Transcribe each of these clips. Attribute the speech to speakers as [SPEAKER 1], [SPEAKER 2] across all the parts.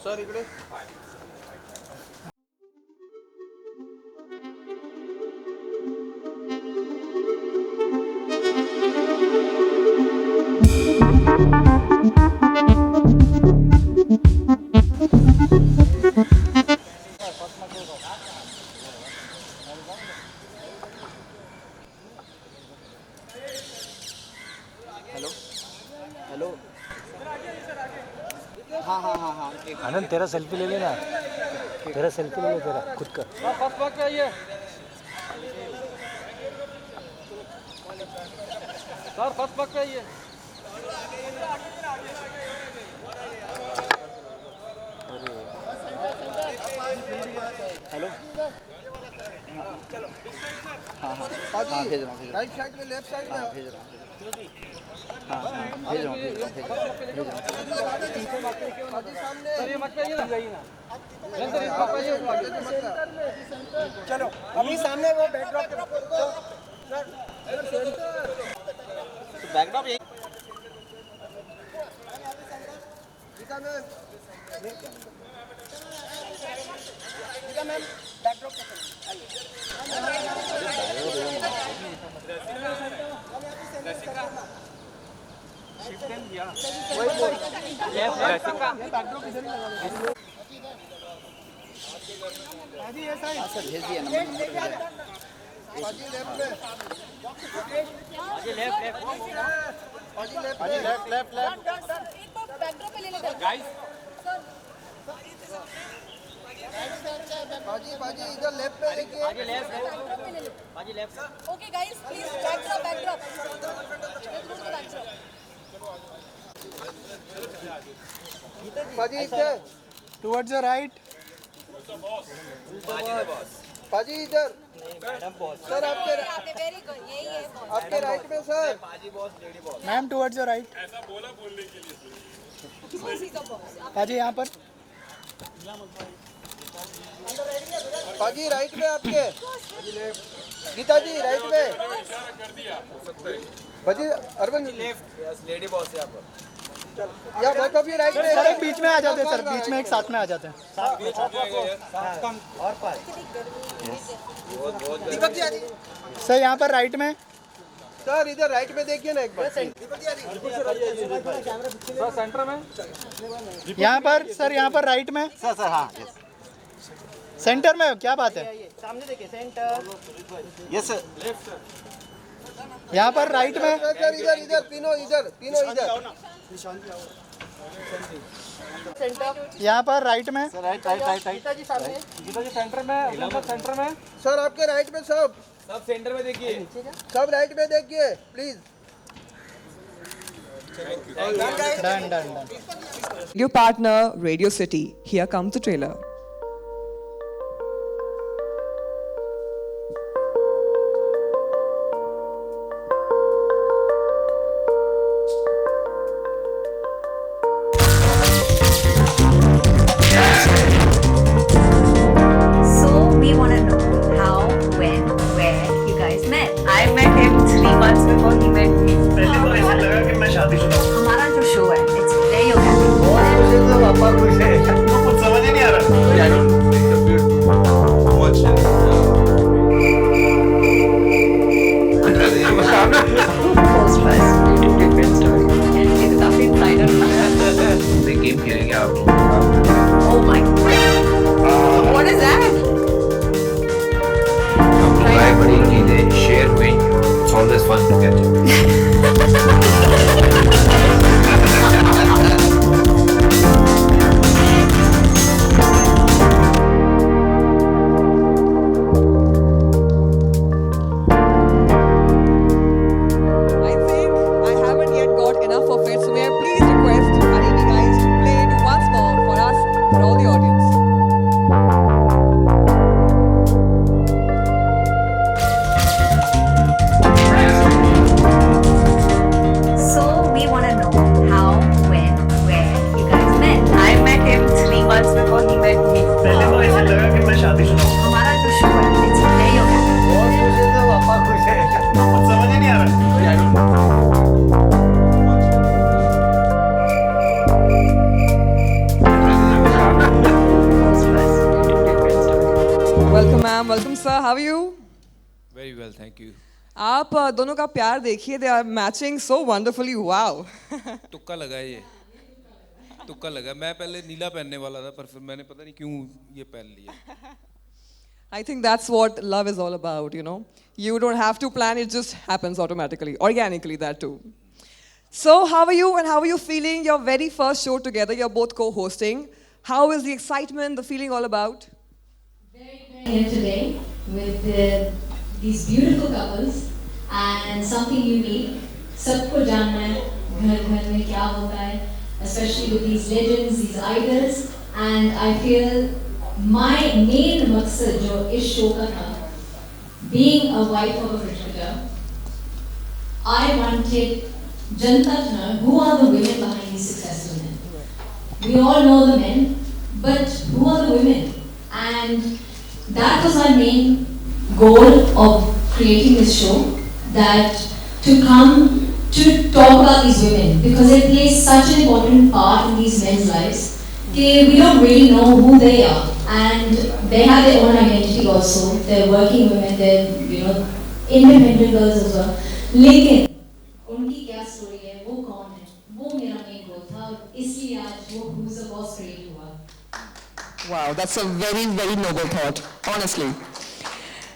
[SPEAKER 1] Sir इकडे hello hello हाँ हाँ हाँ हाँ
[SPEAKER 2] आनंद तेरा सेल्फी ले लेना, तेरा सेल्फी ले ले तेरा खुद का।
[SPEAKER 1] फर्स्ट पे आइए सर, फर्स्ट पे आइए। हेलो हाँ हाँ हाँ भेज रहा हूँ, राइट साइड में लेफ्ट साइड में भेज रहा हूँ। हाँ हाँ भेज रहा हूँ चलो अभी सामने वो बैकड्रॉप तो बैकड्रॉप यही मैम बैकड्रॉप सर भेज दिया नंबर बाजी इधर लेफ्ट पे देखिए, बाजी left.
[SPEAKER 3] Okay guys, please backdrop.
[SPEAKER 1] बाजी इधर
[SPEAKER 2] टुवर्ड्स द राइट,
[SPEAKER 1] बाजी इधर सर, आपके
[SPEAKER 3] Very good. यही है boss.
[SPEAKER 1] आपके राइट में sir,
[SPEAKER 2] ma'am towards the right.
[SPEAKER 3] She's the boss.
[SPEAKER 2] बाजी यहाँ पर,
[SPEAKER 1] बाजी राइट में आपके, गीता जी राइट में, बाजी अरविंद लेडी बॉस यहाँ पर, या बैठो भी राइट में।
[SPEAKER 2] सर एक बीच में आ जाते हैं, सर बीच में एक साथ में आ जाते हैं।
[SPEAKER 1] दीपक जी
[SPEAKER 2] सर यहाँ पर राइट में,
[SPEAKER 1] सर इधर राइट में देखिए ना एक बार। सर सेंटर में,
[SPEAKER 2] यहाँ पर सर, यहाँ पर राइट में
[SPEAKER 1] सर सर हाँ
[SPEAKER 2] सेंटर में, क्या बात है।
[SPEAKER 1] सामने देखिए सेंटर, यस सर।
[SPEAKER 2] यहाँ पर राइट में
[SPEAKER 1] सर इधर इधर तीनों इधर
[SPEAKER 2] यहाँ पर राइट में,
[SPEAKER 1] राइट गीता जी सामने, गीता जी सेंटर में सर, आपके राइट में सब सेंटर में देखिए, सब राइट में देखिए please.
[SPEAKER 2] Done done done.
[SPEAKER 4] Radio partner Radio City. Here comes the trailer.
[SPEAKER 5] So we want to know how, when, where you guys met. I met him 3 months before he met me. हमारा जो show है, it's very organic. Post was different story. ये तो काफी insider था.
[SPEAKER 6] They came here, yeah.
[SPEAKER 5] Oh my God. What is that?
[SPEAKER 6] Come to library, they share with you. It's always fun to catch up.
[SPEAKER 4] sir, how are you?
[SPEAKER 7] Very well, thank you.
[SPEAKER 4] आप दोनों का प्यार देखिए, they are matching so wonderfully. Wow.
[SPEAKER 7] तुक्का लगा है ये, तुक्का लगा। मैं पहले नीला पहनने वाला था, पर फिर मैंने पता नहीं क्यों ये पहन लिया।
[SPEAKER 4] I think that's what love is all about, you know. You don't have to plan, it just happens automatically, organically, that too. So, how are you and how are you feeling? Your very first show together, you're both co-hosting. How is the excitement, the feeling all about?
[SPEAKER 8] Very here today with these beautiful couples and something unique. सबको जानना है घर घर में क्या होता है, especially with these legends, these idols, and I feel my main मकसद जो इस शो का था, being a wife of a cricketer, I wanted Janata to know who are the women behind these successful men. We all know the men, but who are the women? And that was our main goal of creating this show, that to come to talk about these women, because they play such an important part in these men's lives. We don't really know who they are, and they have their own identity also. They're working women, they're independent girls as well. लेकिन उनकी क्या story है, वो कौन है, वो मेरा main goal था, और इसलिए आज वो Who's the Boss create हुआ.
[SPEAKER 4] Wow, that's a very, very noble thought, honestly.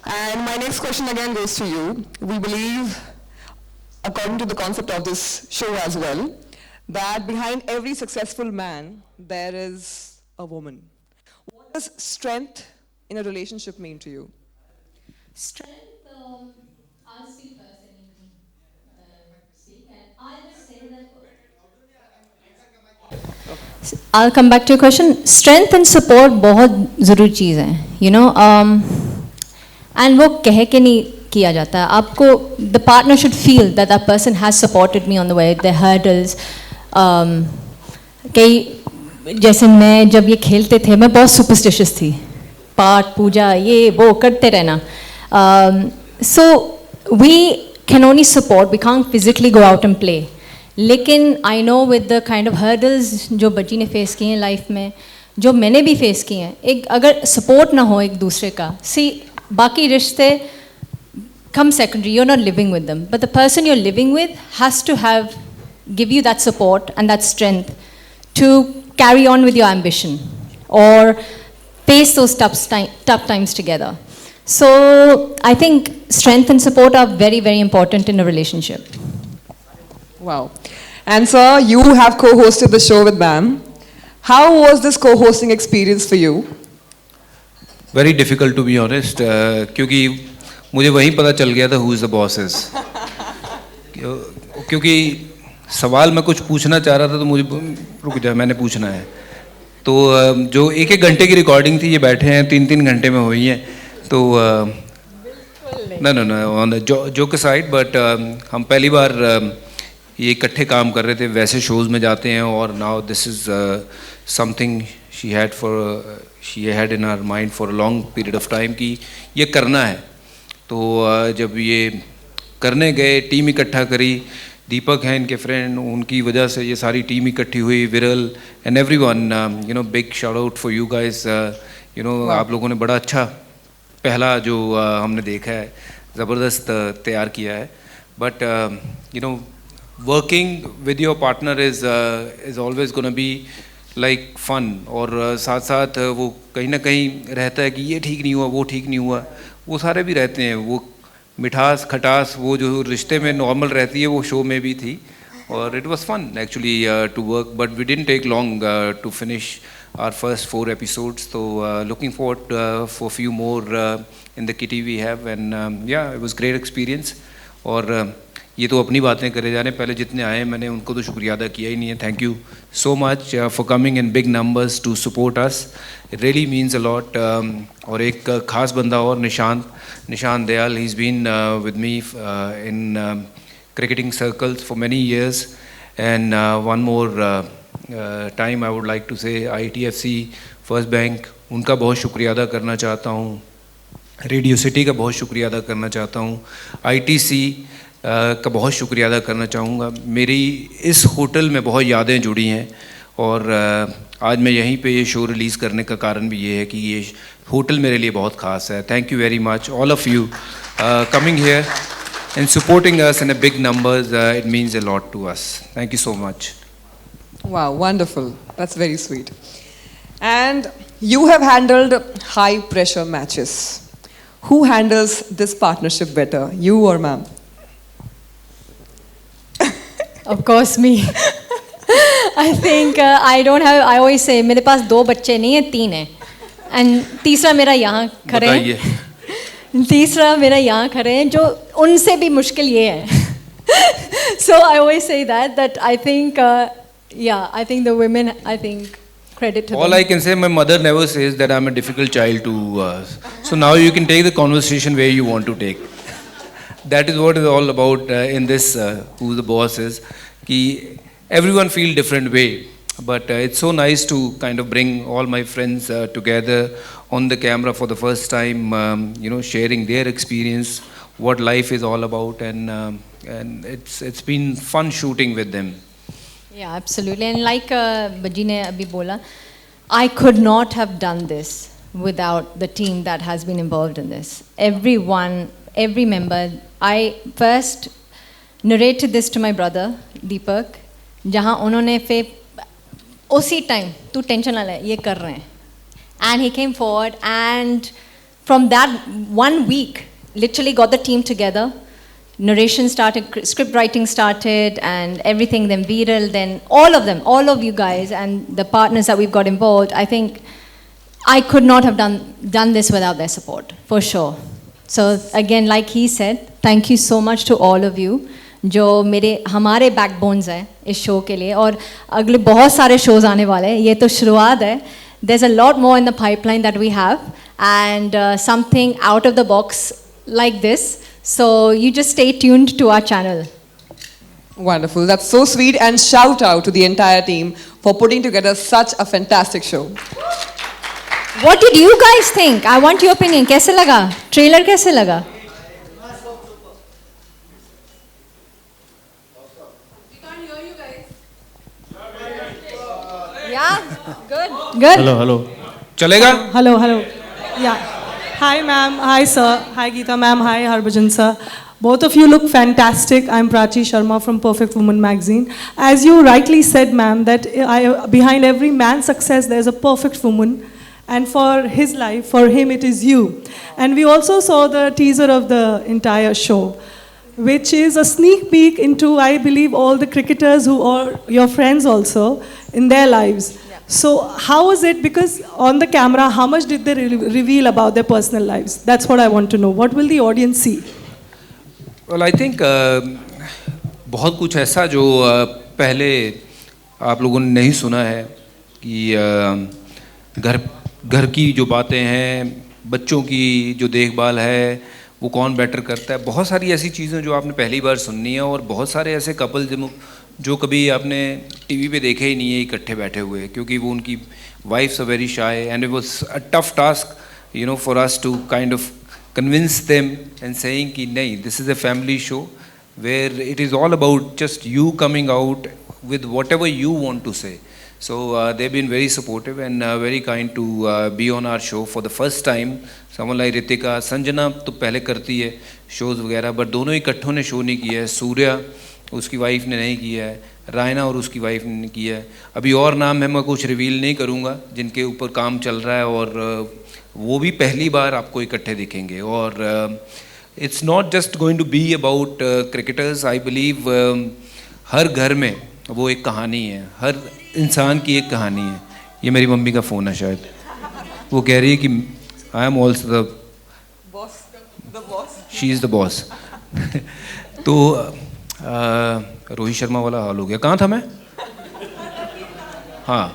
[SPEAKER 4] And my next question again goes to you. We believe, according to the concept of this show as well, that behind every successful man, there is a woman. What does strength in a relationship mean to you?
[SPEAKER 8] Strength, I'll speak first and you can speak, and I'll just say that I'll come back to your question. Strength and support बहुत ज़रूरी चीज़ है, you know, and वो कह के नहीं किया जाता है. आपको the partner should feel that that person has supported me on the way, the hurdles. कई जैसे मैं जब ये खेलते थे, मैं बहुत सुपरस्टिशियस थी, पाठ पूजा ये वो करते रहना. So we can only support, we can't physically go out and play. लेकिन I know with the kind of hurdles जो बच्ची ने फेस किए हैं लाइफ में, जो मैंने भी फेस किए हैं, एक अगर सपोर्ट ना हो एक दूसरे का, see बाकी रिश्ते come secondary, you're not living with them, but the person you're living with has to give you that support and that strength to carry on with your ambition or face those tough times together. So I think strength and support are very, very important in a relationship.
[SPEAKER 4] Wow. And sir, you have co-hosted the show with Bam. How was this co-hosting experience for you?
[SPEAKER 7] Very difficult to be honest, क्योंकि मुझे वहीं पता चल गया था who is the bosses. क्योंकि सवाल मैं कुछ पूछना चाह रहा था तो मुझे रुक जा, मैंने पूछना है. तो जो एक एक घंटे की रिकॉर्डिंग थी, ये बैठे हैं 3-3 घंटे में हुई है. तो no on the joke aside, but हम पहली बार ये इकट्ठे काम कर रहे थे. वैसे शोज़ में जाते हैं और now this is something she had in her mind for a long period of time कि ये करना है. तो जब ये करने गए, टीम इकट्ठा करी, दीपक हैं इनके फ्रेंड, उनकी वजह से ये सारी टीम इकट्ठी हुई, विरल and everyone, you know, big shout out for you guys. You know, आप लोगों ने बड़ा अच्छा पहला जो हमने देखा है, ज़बरदस्त तैयार किया है. But you know, working with your partner is always gonna be like fun. और साथ साथ वो कहीं ना कहीं रहता है कि ये ठीक नहीं हुआ, वो ठीक नहीं हुआ, वो सारे भी रहते हैं. वो मिठास खटास वो जो रिश्ते में नॉर्मल रहती है, वो शो में भी थी. और it was fun actually to work, but we didn't take long to finish our first 4 episodes. तो looking forward for few more in the kitty we have, and yeah it was great experience. और ये तो अपनी बातें करे जा रहे हैं, पहले जितने आए मैंने उनको तो शुक्रिया अदा किया ही नहीं है. Thank you so much for coming in big numbers to support us. It really means a lot. और एक ख़ास बंदा और, Nishan Dayal, he is been with me in cricketing circles for many years. And one more time I would like to say ITFC, First Bank, उनका बहुत शुक्रिया अदा करना चाहता हूँ. रेडियो सिटी का बहुत शुक्रिया अदा करना चाहता हूँ. ITC का बहुत शुक्रिया अदा करना चाहूँगा. मेरी इस होटल में बहुत यादें जुड़ी हैं, और आज मैं यहीं पे ये शो रिलीज़ करने का कारण भी ये है कि ये होटल मेरे लिए बहुत ख़ास है. Thank you very much, all of you, coming here and supporting us in a big numbers. It means a lot to us. Thank you so much.
[SPEAKER 4] Wow, wonderful. That's very sweet. And you have handled high pressure matches. Who handles this partnership better, you or ma'am?
[SPEAKER 8] Of course, me. I think I don't have. I always say मेरे पास 2 बच्चे नहीं है, 3 हैं. And तीसरा मेरा यहाँ खड़े
[SPEAKER 7] बताइए.
[SPEAKER 8] हैं. तीसरा मेरा यहाँ खड़े हैं जो उनसे भी मुश्किल ये है. So I always say that I think I think the women, I think credit to
[SPEAKER 7] All
[SPEAKER 8] them.
[SPEAKER 7] I can say, my mother never says that I'm a difficult child to. So now you can take the conversation where you want to take. That is what is all about in this. Who the boss is. Ki everyone feel different way, but it's so nice to kind of bring all my friends together on the camera for the first time. Sharing their experience, what life is all about, and it's been fun shooting with them.
[SPEAKER 8] Yeah, absolutely. And like Baji ne abhi bola, I could not have done this without the team that has been involved in this. Everyone, every member. I first narrated this to my brother, Deepak, जहाँ उन्होंने फिर उसी time, तू tension ना ले, ये कर रहे हैं. And he came forward, and from that 1 week, literally got the team together. Narration started, script writing started, and everything, then Viral, then all of them, all of you guys, and the partners that we've got involved. I think I could not have done this without their support, for sure. So again, like he said, thank you so much to all of you, जो हमारे backbones हैं इस show के लिए, और अगले बहुत सारे shows आने वाले हैं. ये तो शुरुआत है. There's a lot more in the pipeline that we have, and something out of the box like this. So you just stay tuned to our channel.
[SPEAKER 4] Wonderful. That's so sweet, and shout out to the entire team for putting together such a fantastic show.
[SPEAKER 8] What did you guys think? I want your opinion. कैसे लगा? Trailer कैसे लगा? Yeah, good. Good.
[SPEAKER 2] Hello.
[SPEAKER 7] चलेगा?
[SPEAKER 9] Hello. Yeah. Hi, ma'am. Hi, sir. Hi, Geeta, ma'am. Hi, Harbhajan, sir. Both of you look fantastic. I'm Prachi Sharma from Perfect Woman magazine. As you rightly said, ma'am, that behind every man's success, there's a perfect woman. And for his life, for him, it is you. And we also saw the teaser of the entire show, which is a sneak peek into, I believe, all the cricketers who are your friends also in their lives. So how was it? Because on the camera, how much did they reveal about their personal lives? That's what I want to know. What will the audience see?
[SPEAKER 7] Well, I think बहुत कुछ ऐसा जो पहले आप लोगों ने नहीं सुना है कि घर की जो बातें हैं, बच्चों की जो देखभाल है, वो कौन बेटर करता है. बहुत सारी ऐसी चीज़ें जो आपने पहली बार सुननी है, और बहुत सारे ऐसे कपल जो कभी आपने टीवी पे देखे ही नहीं है इकट्ठे बैठे हुए, क्योंकि वो उनकी wives are very shy, and it was a tough task for us to kind of convince them and saying कि नहीं, this is a family show where it is all about just you coming out with whatever you want to say. So they've been very supportive and very kind to be on our show for the first time. Someone like Ritika, Sanjana तो पहले करती है shows वगैरह, but दोनों इकट्ठों ने show नहीं किया है. सूर्या उसकी वाइफ ने नहीं किया है, रायना और उसकी वाइफ ने किया है. अभी और नाम है, मैं कुछ रिवील नहीं करूँगा, जिनके ऊपर काम चल रहा है, और वो भी पहली बार आपको इकट्ठे दिखेंगे. और it's not just going to be about cricketers. I believe हर घर में वो एक कहानी है, हर इंसान की एक कहानी है. ये मेरी मम्मी का फ़ोन है शायद, वो कह रही है कि I am also the boss, she is the boss. तो रोहित शर्मा वाला हाल हो गया. कहाँ था मैं? हाँ,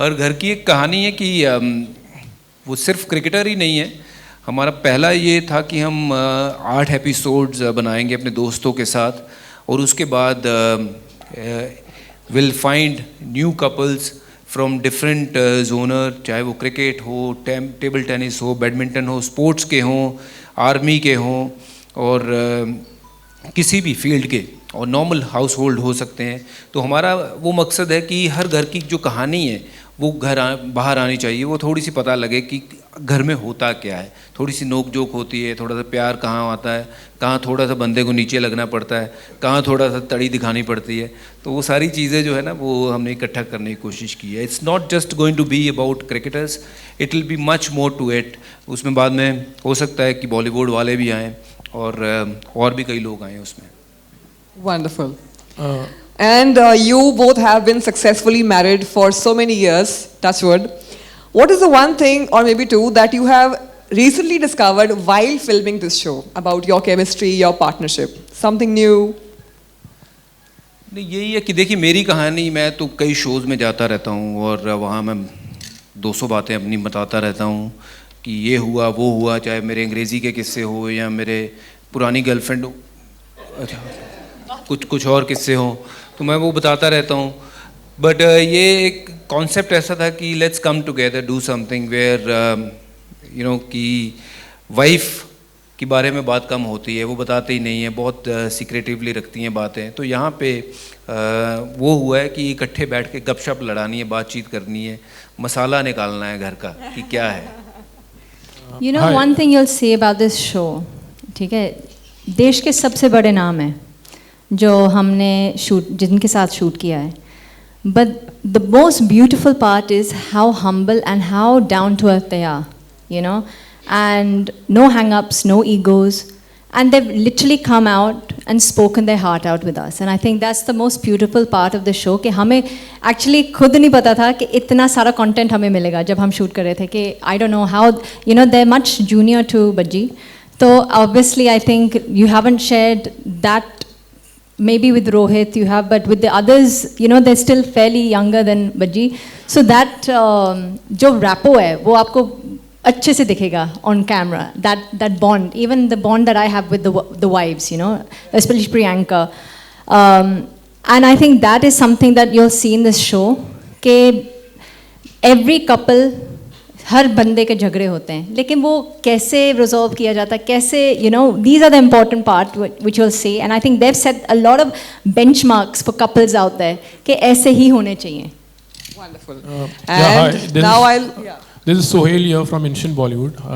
[SPEAKER 7] हर घर की एक कहानी है कि वो सिर्फ क्रिकेटर ही नहीं है. हमारा पहला ये था कि हम 8 एपिसोड्स बनाएंगे अपने दोस्तों के साथ, और उसके बाद will find new couples from different genre, चाहे वो क्रिकेट हो, टेबल टेनिस हो, बैडमिंटन हो, स्पोर्ट्स के हों, आर्मी के हों, और किसी भी फील्ड के. और नॉर्मल हाउस होल्ड हो सकते हैं। तो हमारा वो मकसद है कि हर घर की जो कहानी है वो बाहर आनी चाहिए, वो थोड़ी सी पता लगे कि घर में होता क्या है, थोड़ी सी नोक जोक होती है, थोड़ा सा प्यार कहाँ आता है, कहाँ थोड़ा सा बंदे को नीचे लगना पड़ता है, कहाँ थोड़ा सा तड़ी दिखानी पड़ती है। तो वो सारी चीज़ें जो है ना वो हमने इकट्ठा करने की कोशिश की है। It's not just going to be about cricketers, it will be much more to it. उसमें बाद में हो सकता है कि बॉलीवुड वाले भी आएँ और भी कई लोग आएँ उसमें।
[SPEAKER 4] Wonderful. And you both have been successfully married for so many years, touch wood. What is the one thing, or maybe two, that you have recently discovered while filming this show about your chemistry, your partnership? Something new?
[SPEAKER 7] नहीं, यही है कि देखिए मेरी कहानी, मैं तो कई शोज़ में जाता रहता हूँ और वहाँ मैं 200 बातें अपनी बताता रहता हूँ कि ये हुआ वो हुआ, चाहे मेरे अंग्रेज़ी के किस्से हो या मेरे पुरानी गर्लफ्रेंड हो, अच्छा कुछ और किस्से हों, तो मैं वो बताता रहता हूँ। बट ये एक कॉन्सेप्ट ऐसा था कि let's come together do something where you know कि वाइफ के बारे में बात कम होती है, वो बताते ही नहीं है, बहुत सीक्रेटिवली रखती हैं बातें। तो यहाँ पे वो हुआ है कि इकट्ठे बैठ के गपशप लड़ानी है, बातचीत करनी है, मसाला निकालना है घर का कि क्या है।
[SPEAKER 8] You know one thing you'll say about this show, ठीक है, देश के सबसे बड़े नाम हैं जो हमने जिनके साथ शूट किया है, but the most beautiful part is how humble and how down to earth they are, you know, and no hang-ups, no egos, and they've literally come out and spoken their heart out with us, and I think that's the most beautiful part of the show कि हमें actually खुद नहीं पता था कि इतना सारा content हमें मिलेगा जब हम शूट कर रहे थे कि I don't know how, you know, they're much junior to Bajji, so obviously I think you haven't shared that. Maybe with Rohit you have, but with the others, you know, they're still fairly younger than Bajji. So that जो rapport है वो आपको अच्छे से दिखेगा on camera. That bond, even the bond that I have with the wives, you know, especially Priyanka. And I think that is something that you'll see in this show. कि every couple, हर बंदे के झगड़े होते हैं, लेकिन वो कैसे resolve किया जाता है, कैसे, you know, these are the important part which you'll see, and I think they've set a lot of benchmarks for couples out there कि ऐसे ही होने चाहिए.
[SPEAKER 4] Wonderful.
[SPEAKER 10] And
[SPEAKER 4] now
[SPEAKER 10] this is Sohail here from Instant Bollywood.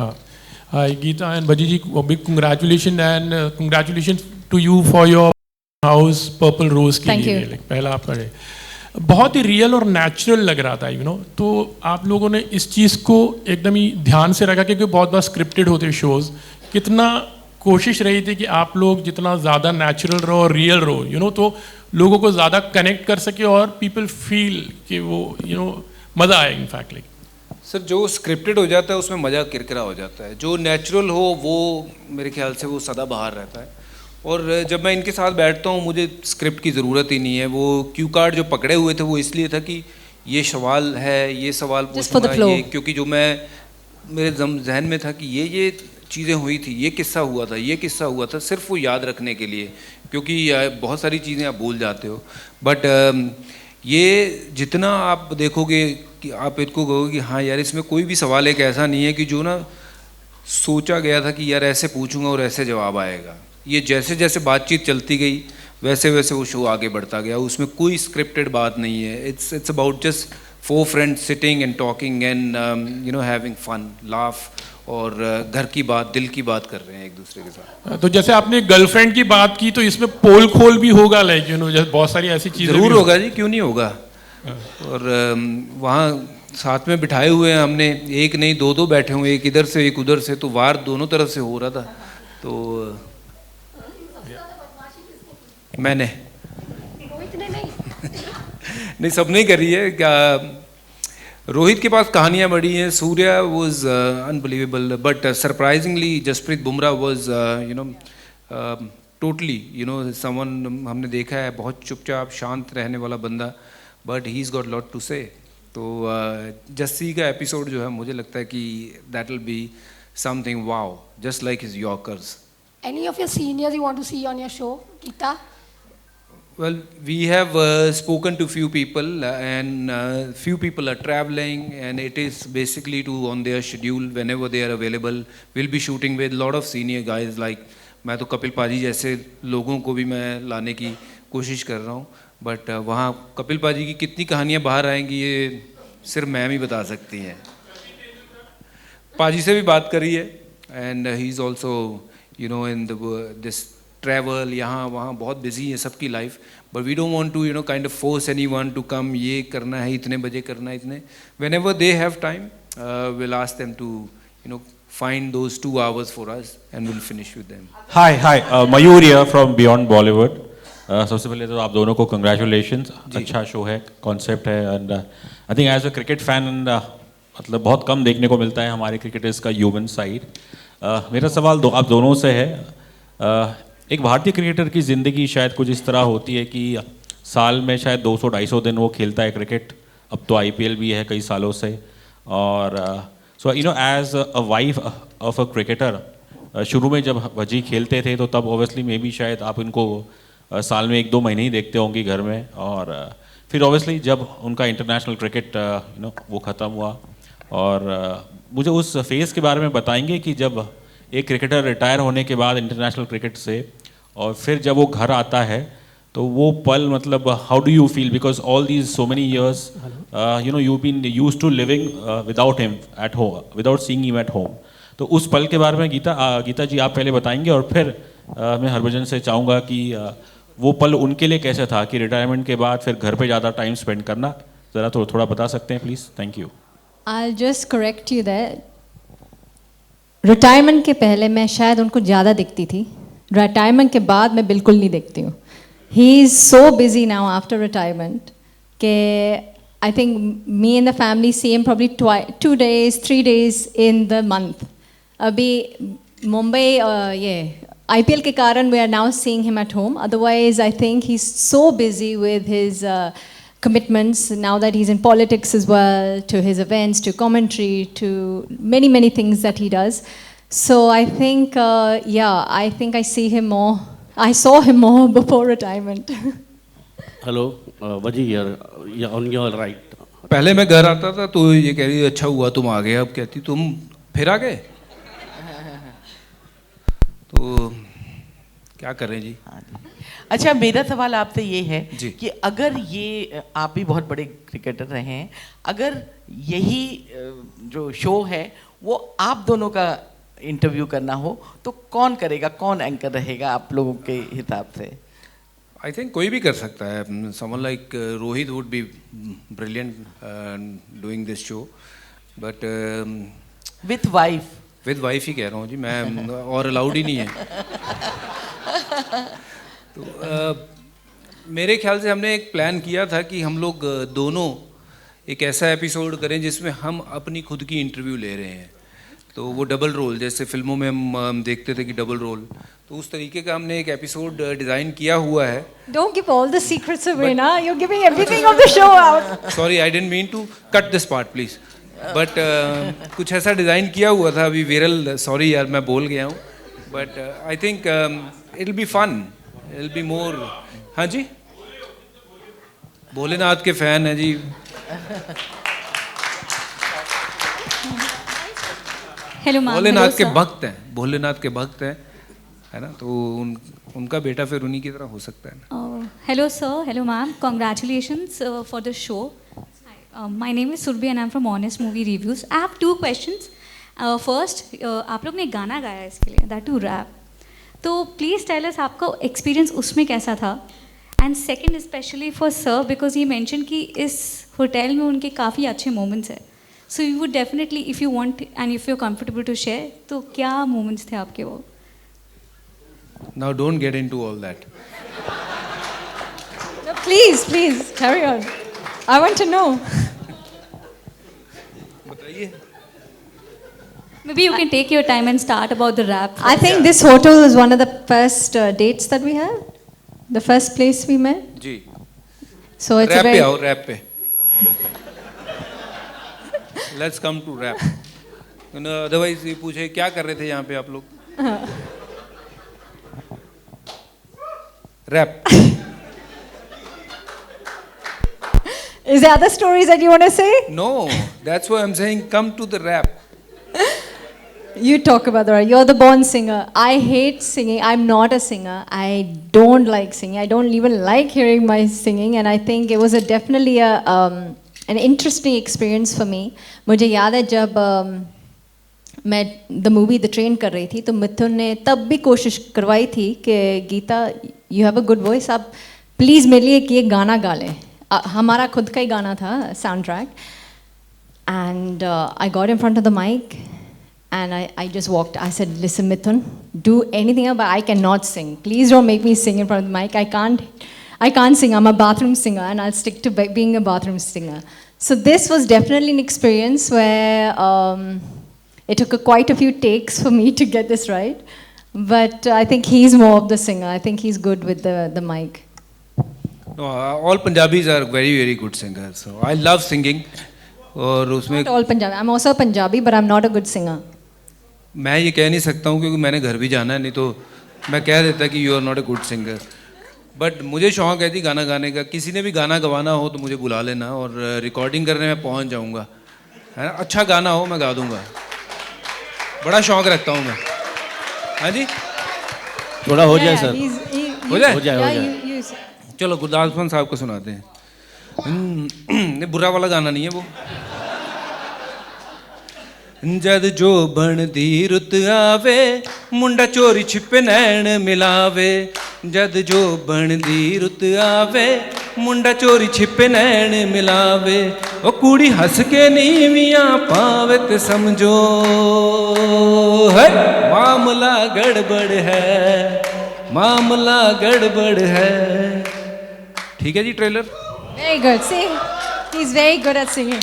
[SPEAKER 10] Hi Geeta and Bajji ji, a big congratulations and congratulations to you for your house Purple Rose के लिए, like पहला आपका है, बहुत ही रियल और नेचुरल लग रहा था, यू नो। तो आप लोगों ने इस चीज़ को एकदम ही ध्यान से रखा, क्योंकि बहुत बार स्क्रिप्टेड होते हैं शोज़, कितना कोशिश रही थी कि आप लोग जितना ज़्यादा नेचुरल रहो और रियल रहो, यू नो, तो लोगों को ज़्यादा कनेक्ट कर सके और पीपल फील कि वो, यू नो, मज़ा आए इनफैक्ट। लाइक
[SPEAKER 7] सर, जो स्क्रिप्टेड हो जाता है उसमें मज़ा किरकिरा हो जाता है, जो नेचुरल हो वो मेरे ख्याल से वो सदा बाहर रहता है। और जब मैं इनके साथ बैठता हूँ मुझे स्क्रिप्ट की ज़रूरत ही नहीं है। वो क्यू कार्ड जो पकड़े हुए थे वो इसलिए था कि ये सवाल है, ये सवाल पूछूंगा, ये क्योंकि जो मैं मेरे जहन में था कि ये चीज़ें हुई थी, ये किस्सा हुआ था, ये किस्सा हुआ था, सिर्फ वो याद रखने के लिए, क्योंकि बहुत सारी चीज़ें आप भूल जाते हो। बट ये जितना आप देखोगे कि आप इनको कहोगे कि हाँ यार इसमें कोई भी सवाल एक ऐसा नहीं है कि जो ना सोचा गया था कि यार ऐसे पूछूंगा और ऐसे जवाब आएगा। ये जैसे जैसे बातचीत चलती गई वैसे वैसे वो शो आगे बढ़ता गया, उसमें कोई स्क्रिप्टेड बात नहीं है। It's about just 4 friends sitting and talking and you know having fun, laugh, और घर की बात, दिल की बात कर रहे हैं एक दूसरे के साथ।
[SPEAKER 10] तो जैसे आपने गर्लफ्रेंड की बात की, तो इसमें पोल खोल भी होगा, लाइक यू नो, जैसे बहुत सारी ऐसी चीज़ें
[SPEAKER 7] ज़रूर होगा जी, क्यों नहीं होगा। और वहाँ साथ में बिठाए हुए हैं हमने, एक नहीं 2 बैठे हुए, एक इधर से एक उधर से, तो वार दोनों तरफ से हो रहा था। तो मैंने नहीं, सब नहीं करी है क्या। रोहित के पास कहानियाँ बड़ी हैं, Surya was unbelievable, but surprisingly Jasprit Bumrah was you know totally, you know, someone हमने देखा है बहुत चुपचाप शांत रहने वाला बंदा, but he is got lot to say. तो जस्सी का एपिसोड जो है मुझे लगता है कि that will be something wow, just like his yorkers.
[SPEAKER 11] Any of your seniors you want to see on your show, Geeta?
[SPEAKER 7] Well, we have spoken to few people, and few people are traveling, and it is basically to on their schedule whenever they are available. We'll be shooting with a lot of senior guys like मैं तो कपिल पाजी जैसे लोगों को भी मैं लाने की कोशिश कर रहा हूँ, बट वहाँ कपिल पाजी की कितनी कहानियाँ बाहर आएंगी ये सिर्फ मैम ही बता सकती हैं। पाजी से भी बात करी है, and he is also you know in this travel, यहाँ वहाँ बहुत बिजी है सबकी life, but we don't want to you know kind of force anyone to come, ये करना है इतने बजे करना है इतने, whenever they have time we'll ask them to you know find those 2 hours for us and we'll finish with them.
[SPEAKER 12] Hi, Mayur here from Beyond Bollywood. सबसे पहले तो आप दोनों को congratulations, अच्छा शो है, कॉन्सेप्ट है, and I think as a cricket fan मतलब बहुत कम देखने को मिलता है हमारे क्रिकेटर्स का ह्यूमन साइड। मेरा सवाल आप दोनों से है, एक भारतीय क्रिकेटर की ज़िंदगी शायद कुछ इस तरह होती है कि साल में शायद 200-250 दिन वो खेलता है क्रिकेट, अब तो IPL भी है कई सालों से, और so you know as a wife of a cricketer, शुरू में जब भजी खेलते थे तो तब ऑब्वियसली मे बी शायद आप इनको साल में 1-2 महीने ही देखते होंगे घर में, और फिर ऑब्वियसली जब उनका इंटरनेशनल क्रिकेट यू नो वो ख़त्म हुआ, और मुझे उस फेज़ के बारे में बताएंगे कि जब एक क्रिकेटर रिटायर होने के बाद इंटरनेशनल क्रिकेट से और फिर जब वो घर आता है तो वो पल मतलब how do you feel, because all these so many years you know you been used to living without him at home, without seeing him at home, तो उस पल के बारे में गीता जी आप पहले बताएंगे, और फिर मैं हरभजन से चाहूँगा कि वो पल उनके लिए कैसा था कि रिटायरमेंट के बाद फिर घर पे ज़्यादा टाइम स्पेंड करना, ज़रा तो थोड़ा बता सकते हैं please. Thank you.
[SPEAKER 13] I'll just correct you there. Retirement के पहले मैं शायद उनको ज़्यादा दिखती थी, रिटायरमेंट के बाद मैं बिल्कुल नहीं देखती हूँ। He is so busy now after retirement के I think me and the family see him probably 2 days, 3 days in the month. अभी मुंबई ये IPL के कारण we are now seeing him at home. Otherwise, I think he's so busy with his commitments now that he's in politics as well, to his events, to commentary, to many things that he does. So I think, I think I see him more. I saw him more before retirement.
[SPEAKER 14] Hello, Vaji here. Yeah, on your right.
[SPEAKER 7] पहले मैं घर आता था तो ये कह रही अच्छा हुआ तुम आ गए, अब कहती तुम फिर आ गए, तो क्या कर रहे हैं जी।
[SPEAKER 15] अच्छा, मेरा सवाल आपसे ये है कि अगर ये आप भी बहुत बड़े क्रिकेटर रहे हैं, अगर यही जो शो है वो आप दोनों का इंटरव्यू करना हो तो कौन करेगा, कौन एंकर रहेगा आप लोगों के हिसाब से?
[SPEAKER 7] आई थिंक कोई भी कर सकता है, someone like Rohit would be brilliant doing this show, but
[SPEAKER 15] with wife
[SPEAKER 7] ही कह रहा हूँ जी मैं, और अलाउड ही नहीं है। तो मेरे ख्याल से हमने एक प्लान किया था कि हम लोग दोनों एक ऐसा एपिसोड करें जिसमें हम अपनी खुद की इंटरव्यू ले रहे हैं, तो वो डबल रोल, जैसे फिल्मों में हम देखते थे कि डबल रोल, तो उस तरीके का हमने एक एपिसोड डिज़ाइन किया हुआ है।
[SPEAKER 13] Don't give all the secrets away, na? You're giving everything of the show out.
[SPEAKER 7] Sorry, I didn't mean to cut this part, please. But कुछ ऐसा डिज़ाइन किया हुआ था, अभी विरल, सॉरी यार मैं बोल गया हूँ, but I think it'll be fun, it'll be more। हाँ जी, भोलेनाथ के फैन हैं जी।
[SPEAKER 16] हेलो मैम,
[SPEAKER 7] भोलेनाथ के भक्त हैं, भोलेनाथ के भक्त हैं, है ना, तो उनका बेटा फिर उन्हीं की तरह हो सकता है ना।
[SPEAKER 16] Hello sir, hello ma'am, congratulations for the show. My name is Surabhi and I am from honest movie reviews. I have 2 questions. First, आप लोग ने गाना गाया इसके लिए, दैट टू रैप, तो प्लीज़ टेल अस आपका एक्सपीरियंस उसमें कैसा था। And second, specially for sir, because ये मेंशन कि इस होटल में उनके काफ़ी अच्छे मोमेंट्स हैं, so you would definitely if you want and if you are comfortable to share, तो क्या मोमेंट्स थे आपके वो?
[SPEAKER 7] Now don't get into all that.
[SPEAKER 13] No, please carry on. I want to know.
[SPEAKER 7] बताइए।
[SPEAKER 16] Maybe you can take your time and start about the rap.
[SPEAKER 13] I think this hotel is one of the first dates that we had, the first place we met.
[SPEAKER 7] Ji.
[SPEAKER 13] So it's
[SPEAKER 7] rap
[SPEAKER 13] a very...
[SPEAKER 7] पे आओ, rap पे। Let's come to rap. Otherwise ये पूछे क्या कर रहे थे यहाँ पे आप लोग? Rap.
[SPEAKER 13] Is there other stories that you want to say?
[SPEAKER 7] No, that's why I'm saying come to the rap.
[SPEAKER 13] You talk about that. You're the born singer. I hate singing. I'm not a singer. I don't like singing. I don't even like hearing my singing. And I think it was definitely an interesting experience for me. मुझे याद है जब मैं the movie The Train कर रही थी तो मिथुन ने तब भी कोशिश करवाई थी कि Geeta you have a good voice, आप प्लीज़ मेरे लिए ये गाना गा लें. हमारा खुद का ही गाना था sound track. And I got in front of the mic and I just walked. I said, listen, Mithun, do anything, but I cannot sing. Please don't make me sing in front of the mic. I can't sing. I'm a bathroom singer and I'll stick to being a bathroom singer. So this was definitely an experience where it took quite a few takes for me to get this right. But I think he's more of the singer. I think he's good with the mic.
[SPEAKER 7] No, all Punjabis are very, very good singers. So I love singing. और उसमें
[SPEAKER 13] Not all Punjabi. I'm also a Punjabi, but I'm not a good singer.
[SPEAKER 7] मैं ये कह नहीं सकता हूँ क्योंकि मैंने घर भी जाना है, नहीं तो मैं कह देता कि you are not a good singer. But मुझे शौक है थी गाना गाने का. किसी ने भी गाना गवाना हो तो मुझे बुला लेना और रिकॉर्डिंग करने में पहुँच जाऊँगा, है ना. अच्छा गाना हो मैं गा दूँगा. बड़ा शौक रखता हूँ मैं. हाँ जी,
[SPEAKER 14] थोड़ा हो जाए सर.
[SPEAKER 7] हो जाए. चलो गुरदास मान साहब को सुनाते हैं. नहीं, बुरा वाला गाना नहीं है वो. जद जो बन दी रुत आवे मुंडा चोरी छिपे नैन मिलावे. जद जो बन दी रुत आवे मुंडा चोरी छिपे नैन मिलावे. ओ कुड़ी हंस के नीवियां पावे ते समझो है मामला गड़बड़ है, मामला गड़बड़ है. ठीक है जी. Trailer
[SPEAKER 13] Very good. See, he's very good at singing.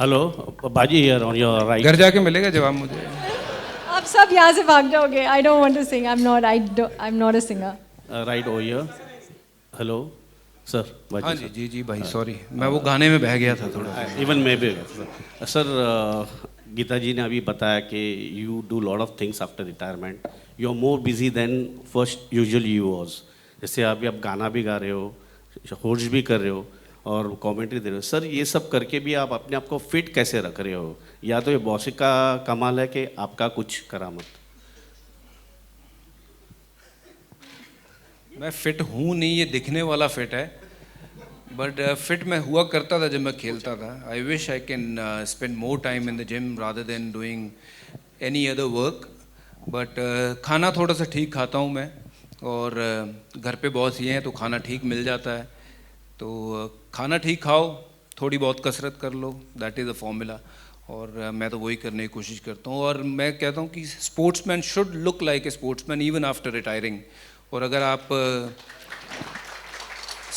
[SPEAKER 14] Hello Baji here on your right.
[SPEAKER 7] घर जाके मिलेगा जवाब मुझे.
[SPEAKER 13] आप सब यहाँ से भाग जाओगे. I don't want to sing. I'm not a singer.
[SPEAKER 14] Right over here. Hello sir.
[SPEAKER 7] हाँ जी जी जी भाई सॉरी, मैं वो गाने में बह गया था थोड़ा.
[SPEAKER 14] इवन मैं भी सर. गीता जी ने अभी बताया कि you do lot of things after retirement. You are more busy than first usually you was. जैसे अभी आप गाना भी गा रहे हो, होस्ट भी कर रहे हो और कमेंट्री दे रहे हो. सर ये सब करके भी आप अपने आप को फिट कैसे रख रहे हो? या तो ये बॉस का कमाल है कि आपका कुछ करामत?
[SPEAKER 7] मैं फिट हूँ नहीं, ये दिखने वाला फिट है. बट फिट मैं हुआ करता था जब मैं खेलता था. I wish I can spend more time in the gym rather than doing any other work. But खाना थोड़ा सा ठीक खाता हूँ मैं, और घर पे बॉस ये हैं तो खाना ठीक मिल जाता है. तो खाना ठीक खाओ, थोड़ी बहुत कसरत कर लो, दैट इज़ द फॉर्मूला. और मैं तो वही करने की कोशिश करता हूँ. और मैं कहता हूँ कि sportsman should look like a sportsman even after retiring. और अगर आप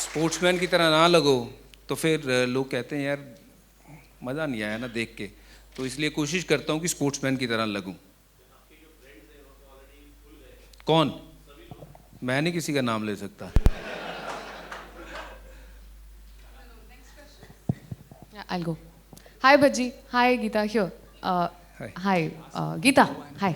[SPEAKER 7] स्पोर्ट्समैन की तरह ना लगो तो फिर लोग कहते हैं यार मज़ा नहीं आया ना देख के. तो इसलिए कोशिश करता हूँ कि स्पोर्ट्समैन की तरह लगूँ. कौन? मैं नहीं किसी का नाम ले सकता.
[SPEAKER 17] I'll go. Hi Bhaji. Hi Geeta here. Hi Geeta. Hi.